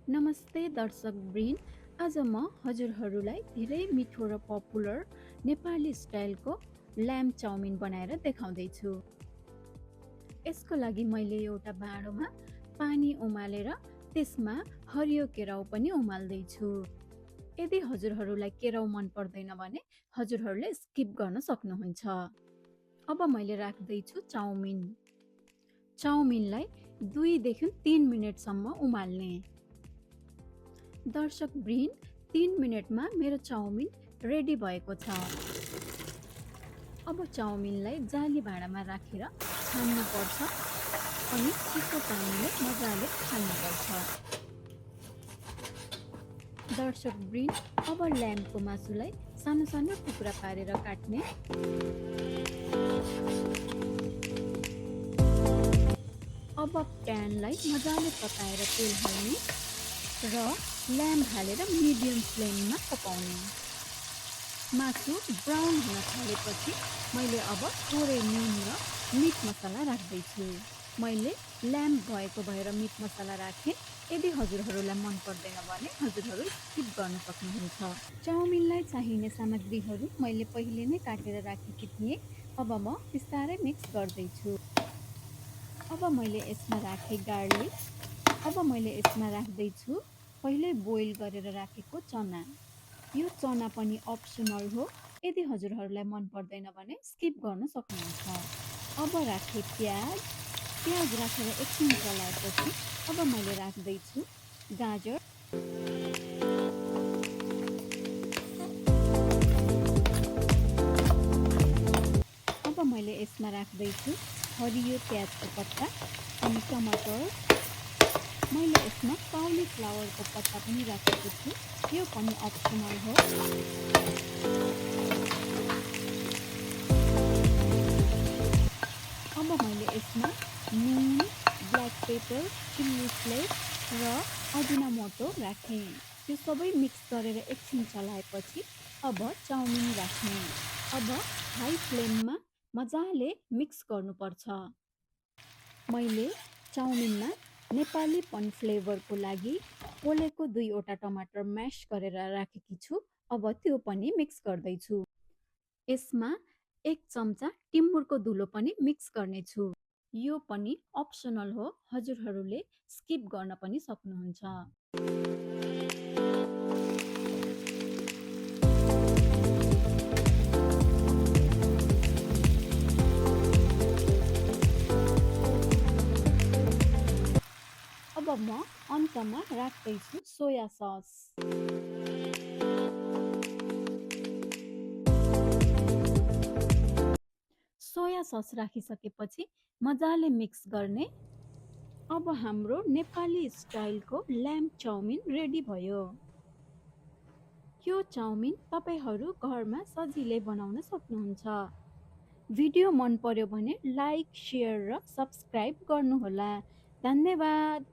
नमस्ते दर्शक वृन्द, आज म हजुरहरूलाई धेरै मिठो र पपुलर नेपाली स्टाइलको ल्याम्ब चाउमिन बनाएर देखाउँदैछु। यसको लागि मैले एउटा भाँडोमा पानी उमालेर त्यसमा हरियो केराउ पनि उमाल्दैछु। यदि हजुरहरूलाई केराउ मन पर्दैन भने हजुरहरूले स्किप गर्न सक्नुहुन्छ। अब मैले राख्दैछु चाउमिन। चाउमिनलाई 2 देखि 3 मिनेटसम्म उमाल्ने। दर्शक वृन्द, 3 मिनेटमा मेरो चाउमिन रेडी भएको छ। अब चाउमिनलाई जाली भाँडामा राखेर छान्नुपर्छ अनि चिसो पानीले मजाले छान्नुपर्छ। दर्शक वृन्द, अब ल्याम्बको मासुलाई सानो सानो टुक्रा पारेर काट्ने। अब प्यानलाई मजाले तताएर तेल हाल्ने र ल्याम्ब हालेर मिडियम फ्लेममा पकाउने। मासु ब्राउन हुन थालेपछि मैले अब थोरै नुन र मिट मसला राख्दैछु। मैले ल्याम्ब भएको भएर मिट मसला राखेँ। यदि हजुरहरूलाई मन पर्दैन भने हजुरहरू स्किप गर्न सक्नुहुन्छ। चाउमिनलाई चाहिने सामग्रीहरू मैले पहिले नै काटेर राखेकी थिएँ। अब म बिस्तारै मिक्स गर्दैछु। अब मैले यसमा राखेँ गार्लिक। अब मैले यसमा राख्दैछु पहिले बोइल गरेर राखेको चना। यो चना पनि अप्सनल हो, यदि हजुरहरूलाई मन पर्दैन भने स्किप गर्न सक्नुहुन्छ। अब राखेँ प्याज। प्याज राखेर एकछिन चलाएपछि अब मैले राख्दैछु गाजर। अब मैले यसमा राख्दैछु हरियो प्याजको पत्ता अनि टमाटर। मैले यसमा काउलीफ्लावरको पत्ता पनि राखेको छु, यो पनि अप्सनल हो। अब मैले यसमा नुन, ब्ल्याक पेपर, चिल्ली फ्लेक्स र अजिनामोटो राखेँ। यो सबै मिक्स गरेर एकछिन चलाएपछि अब चाउमिन राख्ने। अब हाई फ्लेममा मजाले मिक्स गर्नुपर्छ। मैले चाउमिनमा नेपालीपन फ्लेभरको लागि पोलेको 2वटा टमाटर म्यास गरेर राखेकी छु। अब त्यो पनि मिक्स गर्दैछु। यसमा 1 चम्चा टिमुरको धुलो पनि मिक्स गर्नेछु। यो पनि अप्सनल हो, हजुरहरूले स्किप गर्न पनि सक्नुहुन्छ। अब म अन्तमा राख्दैछु सोया सस। सोया सस राखिसकेपछि मजाले मिक्स गर्ने। अब हाम्रो नेपाली स्टाइलको ल्याम्ब चाउमिन रेडी भयो। यो चाउमिन तपाईहरू घरमा सजिलै बनाउन सक्नुहुन्छ। भिडियो मन पर्यो भने लाइक, शेयर र सब्स्क्राइब गर्नुहोला। धन्यवाद।